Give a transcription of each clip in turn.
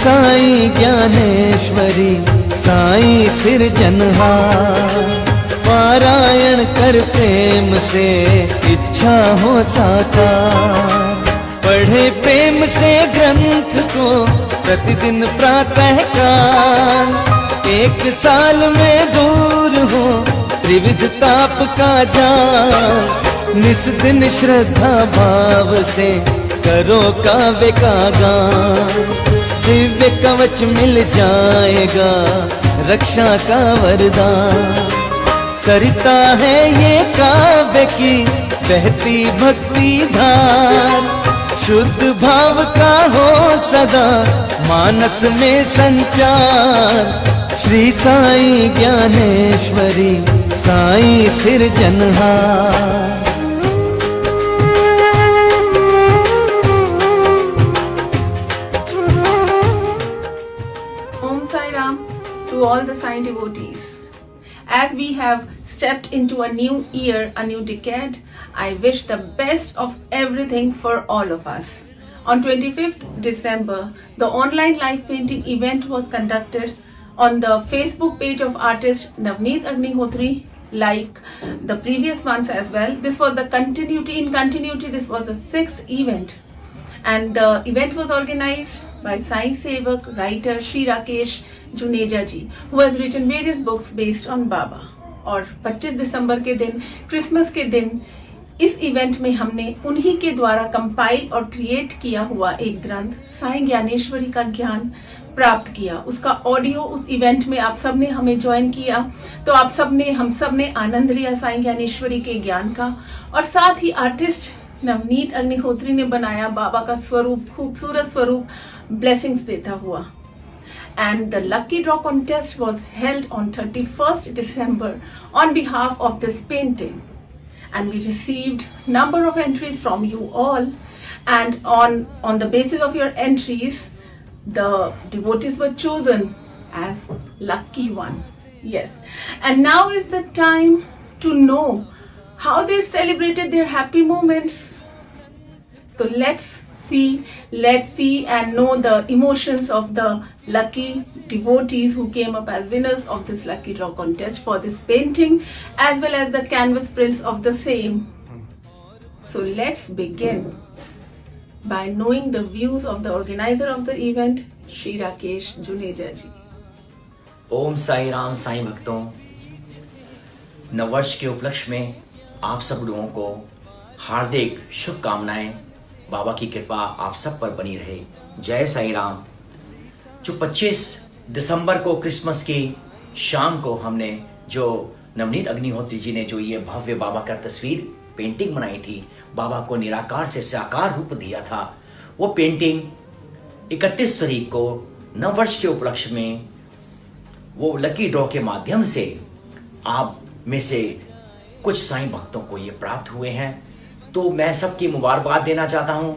साई ज्ञानेश्वरी साई सिरजनहार, पारायण कर प्रेम से इच्छा हो साकार। पढ़े प्रेम से ग्रंथ को प्रतिदिन प्रातः काल, एक साल में दूर हो त्रिविध ताप का जाल। निस दिन श्रद्धा भाव से करो काव्य का गान, दिव्य कवच मिल जाएगा रक्षा का वरदान। सरिता है ये काव्य की बहती भक्ति धार, शुद्ध भाव का हो सदा मानस में संचार। Shri Sai Dnyaneshwari Sai सिरजनहार। Om Sai Ram to all the Sai devotees. As we have stepped into a new year, a new decade, I wish the best of everything for all of us. On 25th December, the online live painting event was conducted on the Facebook page of artist Navneet Agnihotri, like the previous months as well. This was the continuity, this was the 6th event. And the event was organized by Sai Sevak writer Shri Rakesh Juneja ji, who has written various books based on Baba. और 25 दिसंबर के दिन, Christmas के दिन, इस event में हमने उन्हीं के द्वारा कंपाइल और क्रिएट किया हुआ एक ग्रंथ साई ज्ञानेश्वरी का ज्ञान प्राप्त किया। उसका ऑडियो उस इवेंट में आप सबने हमें ज्वाइन किया, तो आप सबने हम सबने आनंद लिया साई ज्ञानेश्वरी के ज्ञान का। और साथ ही आर्टिस्ट नवनीत अग्निहोत्री ने बनाया बाबा का स्वरूप, खूबसूरत स्वरूप ब्लेसिंग्स देता हुआ। And the lucky draw contest was held on 31st December on behalf of this painting, and we received number of entries from you all, and on the basis of your entries the devotees were chosen as lucky one. Yes, and now is the time to know how they celebrated their happy moments. So let's see and know the emotions of the lucky devotees who came up as winners of this lucky draw contest for this painting, as well as the canvas prints of the same. So let's begin by knowing the views of the organizer of the event, Shri Rakesh Juneja ji. ओम साई राम साई भक्तों, नववर्ष के उपलक्ष्य में आप सब लोगों को हार्दिक शुभकामनाएं। बाबा की कृपा आप सब पर बनी रहे। जय साई राम। जो 25 दिसंबर को क्रिसमस की शाम को हमने जो नवनीत अग्निहोत्री जी ने जो ये भव्य बाबा का तस्वीर पेंटिंग बनाई थी, बाबा को निराकार से साकार रूप दिया था, वो पेंटिंग 31 तारीख को नववर्ष के उपलक्ष्य में वो लकी ड्रॉ के माध्यम से आप में से कुछ साईं भक्तों को ये प्राप्त हुए हैं। तो मैं सबकी मुबारकबाद देना चाहता हूं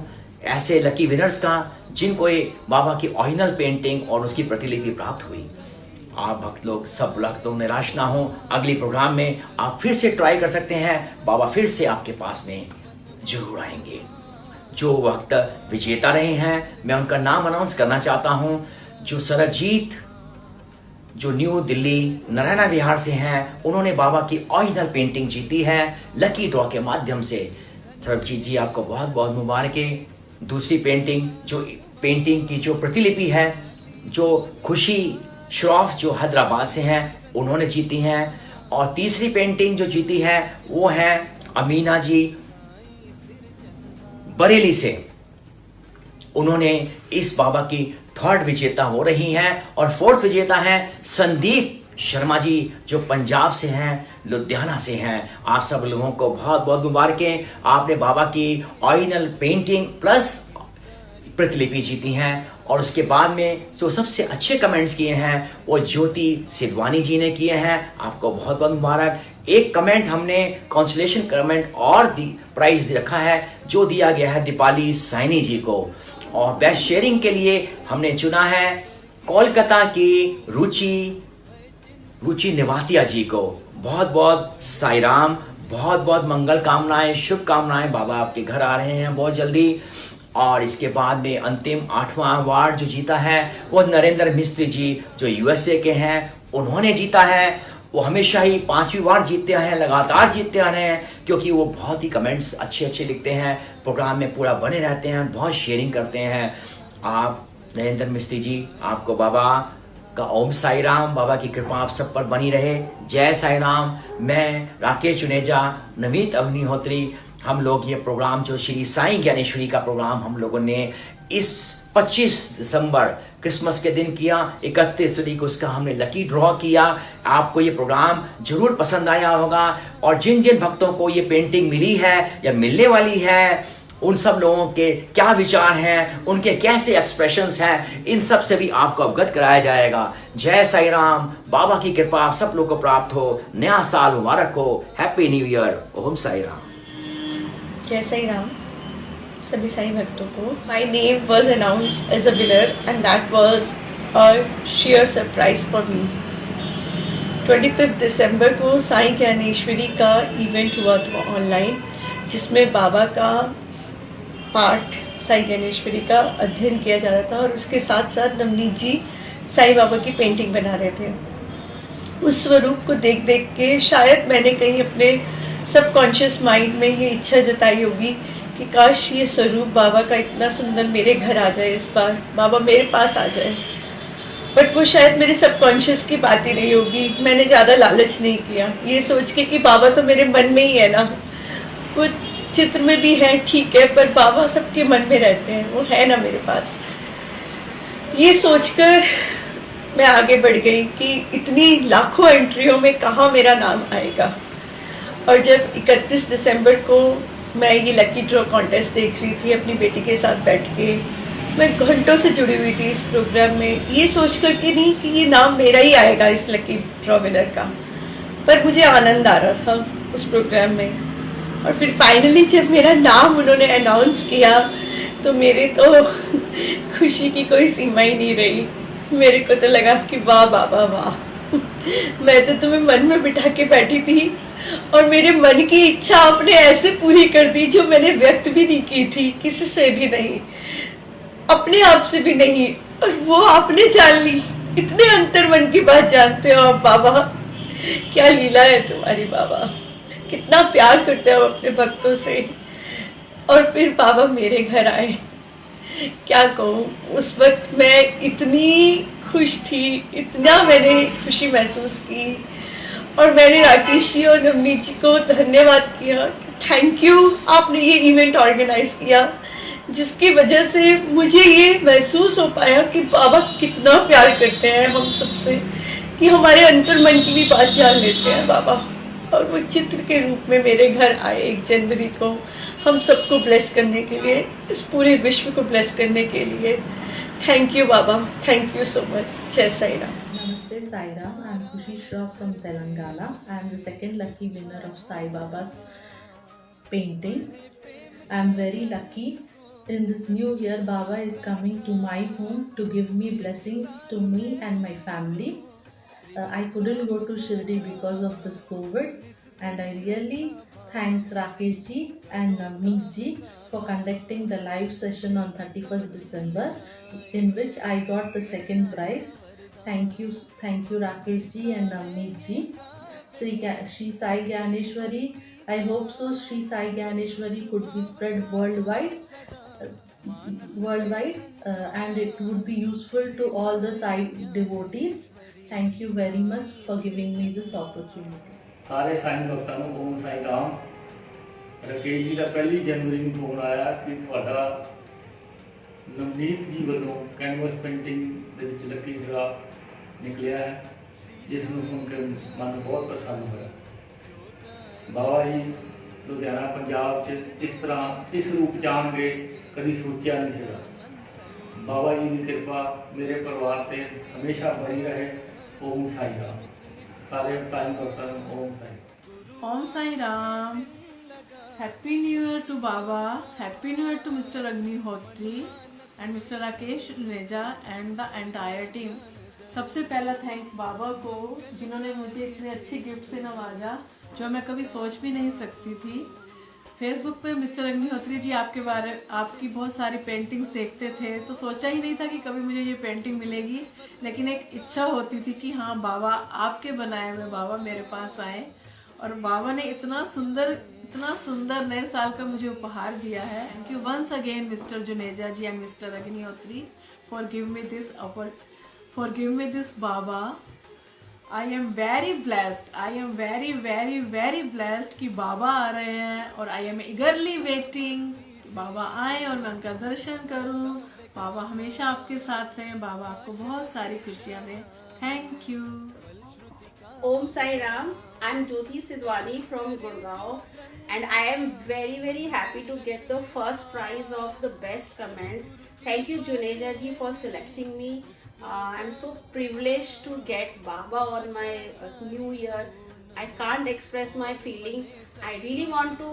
ऐसे लकी विनर्स का जिनको ये बाबा की ओरिजिनल पेंटिंग और उसकी प्रतिलिपि प्राप्त हुई। आप भक्त लोग सब भक्त लोग निराश ना हो, अगले प्रोग्राम में आप फिर से ट्राई कर सकते हैं। बाबा फिर से आपके पास में जरूर आएंगे। जो भक्त विजेता रहे हैं मैं उनका नाम अनाउंस करना चाहता हूं। जो सरजीत जो न्यू दिल्ली नारायणा विहार से हैं, उन्होंने बाबा की ओरिजिनल पेंटिंग जीती है लकी ड्रॉ के माध्यम से। सरजीत जी आपको बहुत बहुत मुबारकें। दूसरी पेंटिंग की जो प्रतिलिपि है, जो खुशी श्रॉफ जो हैदराबाद से हैं, उन्होंने जीती हैं। और तीसरी पेंटिंग जो जीती है वो है अमीना जी बरेली से। उन्होंने इस बाबा की थर्ड विजेता हो रही हैं। और फोर्थ विजेता है संदीप शर्मा जी जो पंजाब से हैं, लुधियाना से हैं। आप सब लोगों को बहुत बहुत मुबारकें। आपने बाबा की ओरिजिनल पेंटिंग प्लस प्रतिलिपि जीती हैं। और उसके बाद में जो सबसे अच्छे कमेंट्स किए हैं वो ज्योति सिद्धवानी जी ने किए हैं। आपको बहुत बहुत मुबारक। एक कमेंट हमने कंसोलेशन कमेंट और प्राइज रखा है जो दिया गया है दीपाली साइनी जी को। और बेस्ट शेयरिंग के लिए हमने चुना है कोलकाता की रुचि निवातिया जी को। बहुत बहुत साई राम, बहुत बहुत मंगल कामनाएं, शुभकामनाएं। बाबा आपके घर आ रहे हैं बहुत जल्दी। और इसके बाद में अंतिम 8वां अवार्ड जो जीता है वो नरेंद्र मिस्त्री जी जो यूएसए के हैं, उन्होंने जीता है। वो हमेशा ही 5वीं बार जीतते हैं, लगातार जीतते आ रहे हैं, क्योंकि वो बहुत ही कमेंट्स अच्छे अच्छे लिखते हैं, प्रोग्राम में पूरा बने रहते हैं, बहुत शेयरिंग करते हैं। आप नरेंद्र मिस्त्री जी, आपको बाबा का ओम साई राम, बाबा की कृपा आप सब पर बनी रहे। जय साई राम। मैं राकेश जुनेजा, नवनीत अग्निहोत्री, हम लोग ये प्रोग्राम जो श्री साई ज्ञानेश्वरी का प्रोग्राम हम लोगों ने इस 25 दिसंबर क्रिसमस के दिन किया, 31 तारीख को उसका हमने लकी ड्रॉ किया। आपको ये प्रोग्राम जरूर पसंद आया होगा, और जिन जिन भक्तों को ये पेंटिंग मिली है या मिलने वाली है, उन सब लोगों के क्या विचार हैं, उनके कैसे एक्सप्रेशंस हैं, इन सब से भी आपको अवगत कराया जाएगा। जय साई राम। बाबा की कृपा आप सब लोग को प्राप्त हो। नया साल मुबारक हो। Happy new year. Om Sai Ram. जय साई राम सभी साई भक्तों को। My name was announced as a winner and that was a sheer surprise for me. 25 दिसंबर को साई ज्ञानेश्वरी का इवेंट हुआ था ऑनलाइन, जिसमें बाबा का पाठ साई ज्ञानेश्वरी का अध्ययन किया जा रहा था, और उसके साथ साथ नवनीत जी साई बाबा की पेंटिंग बना रहे थे। उस स्वरूप को देख देख के शायद मैंने कहीं अपने सबकॉन्शियस माइंड में ये इच्छा जताई होगी कि काश ये स्वरूप बाबा का इतना सुंदर मेरे घर आ जाए, इस बार बाबा मेरे पास आ जाए। बट वो शायद मेरे सबकॉन्शियस की बात ही नहीं होगी, मैंने ज़्यादा लालच नहीं किया, ये सोच के कि बाबा तो मेरे मन में ही है ना, वो चित्र में भी है ठीक है, पर बाबा सबके मन में रहते हैं, वो है ना मेरे पास। ये सोचकर मैं आगे बढ़ गई कि इतनी लाखों एंट्रियों में कहाँ मेरा नाम आएगा। और जब 31 दिसंबर को मैं ये लकी ड्रॉ कॉन्टेस्ट देख रही थी अपनी बेटी के साथ बैठ के, मैं घंटों से जुड़ी हुई थी इस प्रोग्राम में, ये सोच कर के नहीं कि ये नाम मेरा ही आएगा इस लकी ड्रॉ विनर का, पर मुझे आनंद आ रहा था उस प्रोग्राम में। और फिर फाइनली जब मेरा नाम उन्होंने अनाउंस किया तो मेरे तो खुशी की कोई सीमा ही नहीं रही। मेरे को तो लगा कि वाह बाबा वाह, मैं तो तुम्हें मन में बिठा के बैठी थी और मेरे मन की इच्छा आपने ऐसे पूरी कर दी जो मैंने व्यक्त भी नहीं की थी, किसी से भी नहीं, अपने आप से भी नहीं, और वो आपने जान ली। इतने अंतर मन की बात जानते हो आप बाबा, क्या लीला है तुम्हारी बाबा, कितना प्यार करते हो अपने भक्तों से। और फिर बाबा मेरे घर आए, क्या कहूँ, उस वक्त मैं इतनी खुश थी, इतना मैंने खुशी महसूस की। और मैंने राकेश जी और नवनीत जी को धन्यवाद किया, थैंक यू, आपने ये इवेंट ऑर्गेनाइज किया जिसकी वजह से मुझे ये महसूस हो पाया कि बाबा कितना प्यार करते हैं हम सबसे, कि हमारे अंतर मन की भी बात जान लेते हैं बाबा। और वो चित्र के रूप में मेरे घर आए 1 जनवरी को, हम सबको ब्लेस करने के लिए, इस पूरे विश्व को ब्लेस करने के लिए। Thank you Baba, thank you so much. जय Sai Ram. Namaste Sai Ram, I am Khushi Shroff from Telangana. I am the second lucky winner of Sai Baba's painting. I am very lucky. In this new year, Baba is coming to my home to give me blessings to me and my family. I couldn't go to Shirdi because of this COVID, and I really thank Rakesh ji and Navneet ji for conducting the live session on 31st December, in which I got the second prize. Thank you Rakesh ji and Navneet ji. Shri Sai Gyaneshwari, I hope so Shri Sai Gyaneshwari could be spread worldwide, and it would be useful to all the Sai devotees. Thank you very much for giving me this opportunity. सारे साईं भक्तों ਨੂੰ ਓਮ ਸਾਈ ਰਾਮ। ਰਕੇਸ਼ ਜੀ ਦਾ 1 ਜਨਵਰੀ ਨੂੰ phone ਆਇਆ ਕਿ ਤੁਹਾਡਾ ਨਵਨੀਤ ਜੀ ਵੱਲੋਂ ਕੈਨਵਸ ਪੇਂਟਿੰਗ ਦੇ ਵਿੱਚ ਲੱਕੀ ਡਰਾ ਨਿਕਲਿਆ ਹੈ, ਜਿਸ ਨੂੰ ਸੁਣ ਕੇ ਮਨ ਬਹੁਤ ਪ੍ਰਸੰਨ ਹੋਇਆ। ਬਾਬਾ ਜੀ ਲੁਧਿਆਣਾ ਪੰਜਾਬ 'ਚ ਇਸ ਤਰ੍ਹਾਂ ਇਸ ਰੂਪ ਜਾਣਗੇ ਕਦੀ ਸੋਚਿਆ ਨਹੀਂ ਸੀਗਾ। ਬਾਬਾ ਜੀ ਦੀ ਕਿਰਪਾ ਮੇਰੇ ਪਰਿਵਾਰ ਤੇ ਹਮੇਸ਼ਾ ਬਣੀ ਰਹੇ। ਓਮ ਸਾਈ ਰਾਮ। सारे साईं भक्तों को Om Sai. Om Sai Ram. Happy new year to Baba, happy new year to mister Agnihotri and mister Rakesh Juneja and the entire team. सबसे पहला थैंक्स बाबा को, जिन्होंने मुझे इतने अच्छे गिफ्ट से नवाजा जो मैं कभी सोच भी नहीं सकती थी। फेसबुक पे मिस्टर अग्निहोत्री जी आपकी बहुत सारी पेंटिंग्स देखते थे, तो सोचा ही नहीं था कि कभी मुझे ये पेंटिंग मिलेगी, लेकिन एक इच्छा होती थी कि हाँ बाबा आपके बनाए हुए बाबा मेरे पास आए, और बाबा ने इतना सुंदर नए साल का मुझे उपहार दिया है। Thank you once again mister Juneja ji and mister Agnihotri for give me this Baba. I am very blessed, I am very very very blessed कि बाबा आ रहे हैं, और आई एम ईगरली वेटिंग बाबा आए और मैं उनका दर्शन करूं। बाबा हमेशा आपके साथ रहें, बाबा आपको बहुत सारी खुशियां दें। Thank you. Om Sai Ram. I'm Jyoti Sidwani from Gurgaon, and I am very very happy to get the first prize of the best comment. Thank you Juneja ji for selecting me. I'm so privileged to get Baba on my new year. I can't express my feeling. I really want to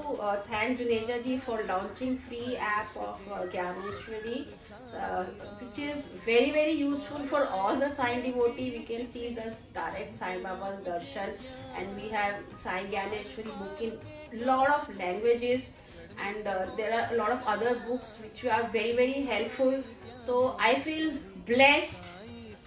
thank Juneja ji for launching free app of Gyaneshwari, which is very very useful for all the Sai devotee. We can see the direct Sai Baba's darshan, and we have Sai Gyaneshwari book in lot of languages, and there are a lot of other books which are very very helpful. So I feel blessed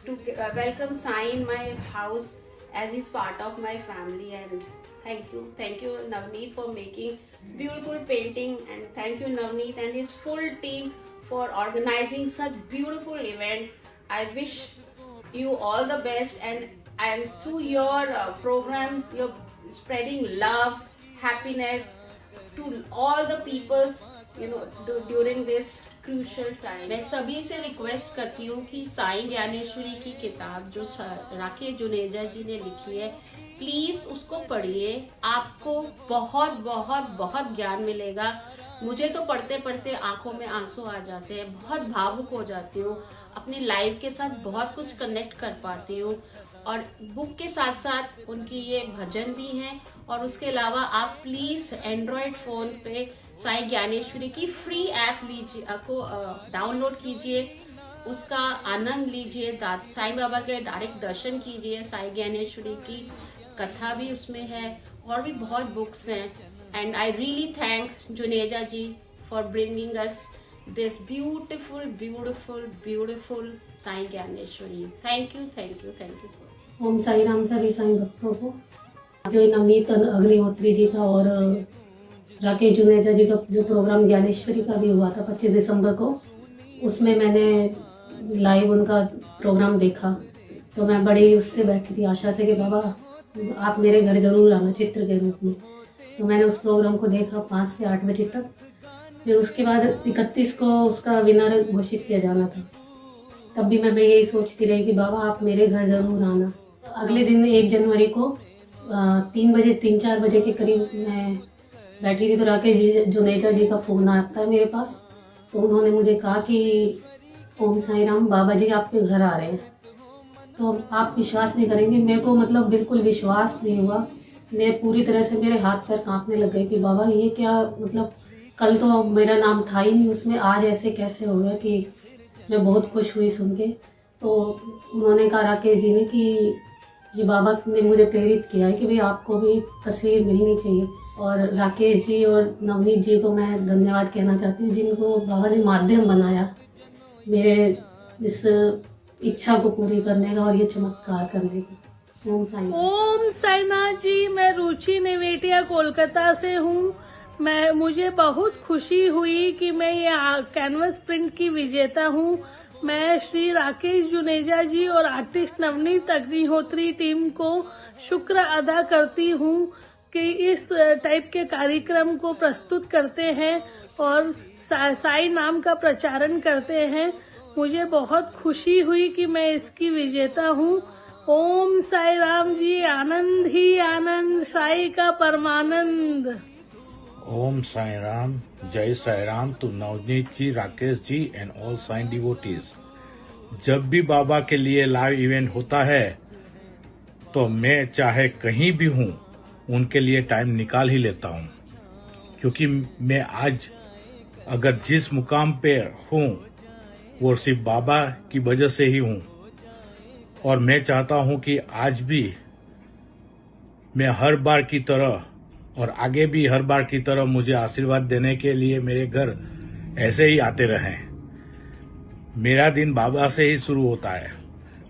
to welcome Sai in my house as he's part of my family, and thank you Navneet for making beautiful painting, and thank you Navneet and his full team for organizing such beautiful event. I wish you all the best, and through your program you're spreading love, happiness to all the peoples, during this crucial time. मैं सभी से request करती हूँ कि साई ज्ञानेश्वरी की किताब जो राकेश जुनेजा जी ने लिखी है, प्लीज उसको पढ़िए, आपको बहुत बहुत बहुत ज्ञान मिलेगा। मुझे तो पढ़ते पढ़ते आंखों में आंसू आ जाते हैं, बहुत भावुक हो जाती हूँ, अपनी लाइफ के साथ बहुत कुछ कनेक्ट कर पाती हूँ। और बुक के साथ साथ उनकी ये भजन भी हैं, और उसके अलावा आप प्लीज एंड्रॉयड फोन पे साई ज्ञानेश्वरी की फ्री ऐप लीजिए, को डाउनलोड कीजिए, उसका आनंद लीजिए, साईं बाबा के डायरेक्ट दर्शन कीजिए। साई ज्ञानेश्वरी की कथा भी उसमें है, और भी बहुत बुक्स हैं। And I really thank Juneja ji for bringing us this beautiful beautiful beautiful Sai Dnyaneshwari. Thank you thank you thank you so. ओम साई राम सभी साईं भक्तों को, जो नवनीत अग्निहोत्री जी का और राकेश जुनेजा जी का जो प्रोग्राम ज्ञानेश्वरी का भी हुआ था 25 दिसंबर को, उसमें मैंने लाइव उनका प्रोग्राम देखा, तो मैं बड़ी उससे बैठी थी आशा से कि बाबा आप मेरे घर जरूर आना चित्र के रूप में। तो मैंने उस प्रोग्राम को देखा 5 से 8 बजे तक। फिर उसके बाद 31 को उसका विनर घोषित किया जाना था, तब भी मैं यही सोचती रही कि बाबा आप मेरे घर जरूर आना। अगले दिन 1 जनवरी को 3-4 बजे के करीब मैं बैठी थी, तो राकेश जुनेजा जी का फ़ोन आता है मेरे पास। तो उन्होंने मुझे कहा कि ओम साई राम बाबा जी आपके घर आ रहे हैं। तो आप विश्वास नहीं करेंगे, मेरे को मतलब बिल्कुल विश्वास नहीं हुआ। मैं पूरी तरह से, मेरे हाथ पैर कांपने लग गए कि बाबा ये क्या, मतलब कल तो मेरा नाम था ही नहीं उसमें, आज ऐसे कैसे हो गया। कि मैं बहुत खुश हुई सुन के। तो उन्होंने कहा राकेश जी ने कि ये बाबा ने मुझे प्रेरित किया है कि भाई आपको भी तस्वीर मिलनी चाहिए। और राकेश जी और नवनीत जी को मैं धन्यवाद कहना चाहती हूँ, जिनको बाबा ने माध्यम बनाया मेरे इस इच्छा को पूरी करने का और ये चमत्कार करने का। ओम साई। ओम साईनाथ जी, मैं रुचि नेवेटिया कोलकाता से हूँ। मुझे बहुत खुशी हुई कि मैं ये कैनवस प्रिंट की विजेता हूँ। मैं श्री राकेश जुनेजा जी और आर्टिस्ट नवनीत अग्निहोत्री टीम को शुक्र अदा करती हूँ कि इस टाइप के कार्यक्रम को प्रस्तुत करते हैं और साई नाम का प्रचारण करते हैं। मुझे बहुत खुशी हुई कि मैं इसकी विजेता हूँ। ओम साई राम जी, आनंद ही आनंद, साई का परमानंद। ओम साई राम, जय Sai Ram to Navneet ji, Rakesh ji and all Sai devotees. जब भी बाबा के लिए लाइव इवेंट होता है तो मैं चाहे कहीं भी हूँ उनके लिए टाइम निकाल ही लेता हूँ, क्योंकि मैं आज अगर जिस मुकाम पे हूँ वो सिर्फ बाबा की वजह से ही हूँ। और मैं चाहता हूँ कि आज भी मैं हर बार की तरह और आगे भी हर बार की तरह मुझे आशीर्वाद देने के लिए मेरे घर ऐसे ही आते रहें। मेरा दिन बाबा से ही शुरू होता है।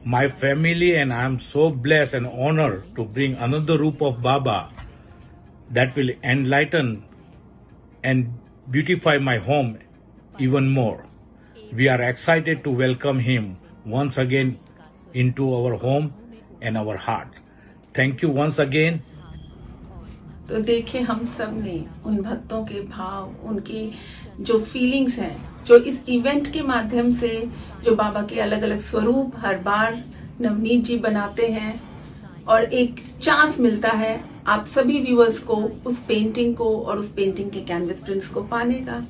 My family and I am so blessed and honored to bring another रूप of Baba that will enlighten and beautify my home even more. We are excited to welcome him once again into our home and our heart. Thank you once again. तो देखे हम सब ने उन भक्तों के भाव, उनकी जो फीलिंग्स हैं, जो इस इवेंट के माध्यम से जो बाबा के अलग अलग स्वरूप हर बार नवनीत जी बनाते हैं और एक चांस मिलता है आप सभी व्यूअर्स को उस पेंटिंग को और उस पेंटिंग के कैनवस प्रिंट्स को पाने का,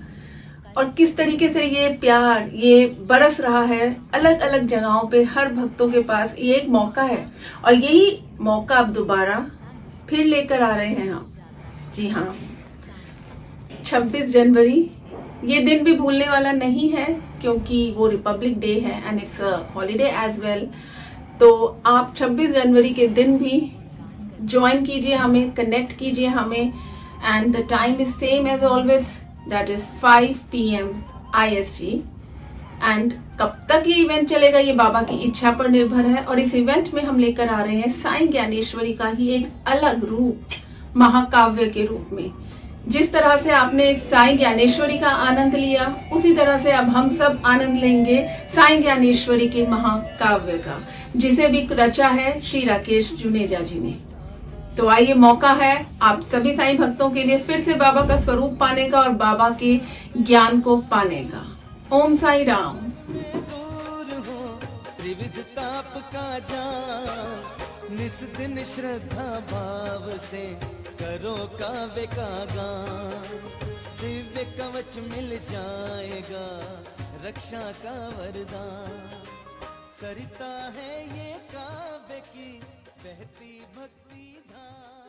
और किस तरीके से ये प्यार ये बरस रहा है अलग अलग जगहों पे हर भक्तों के पास। ये एक मौका है और यही मौका अब दोबारा फिर लेकर आ रहे हैं हम। जी हाँ, 26 जनवरी ये दिन भी भूलने वाला नहीं है क्योंकि वो रिपब्लिक डे है and it's a holiday as well. तो आप 26 जनवरी के दिन भी ज्वाइन कीजिए हमें, कनेक्ट कीजिए हमें, and the time is same as always, that is 5 PM IST। And कब तक ये इवेंट चलेगा ये बाबा की इच्छा पर निर्भर है। और इस इवेंट में हम लेकर आ रहे हैं साईं ज्ञानेश्वरी का ही एक अलग रूप महाकाव्य के रूप में। जिस तरह से आपने साईं ज्ञानेश्वरी का आनंद लिया उसी तरह से अब हम सब आनंद लेंगे साईं ज्ञानेश्वरी के महाकाव्य का, जिसे भी रचा है श्री राकेश जुनेजा जी ने। तो आइए, मौका है आप सभी साईं भक्तों के लिए फिर से बाबा का स्वरूप पाने का और बाबा के ज्ञान को पाने का। ओम साई राम। दूर हो त्रिविध ताप का जान, निस दिन श्रद्धा भाव से करो काव्य का गान। दिव्य कवच मिल जाएगा रक्षा का वरदान। सरिता है ये काव्य की बहती भक्ति धाम।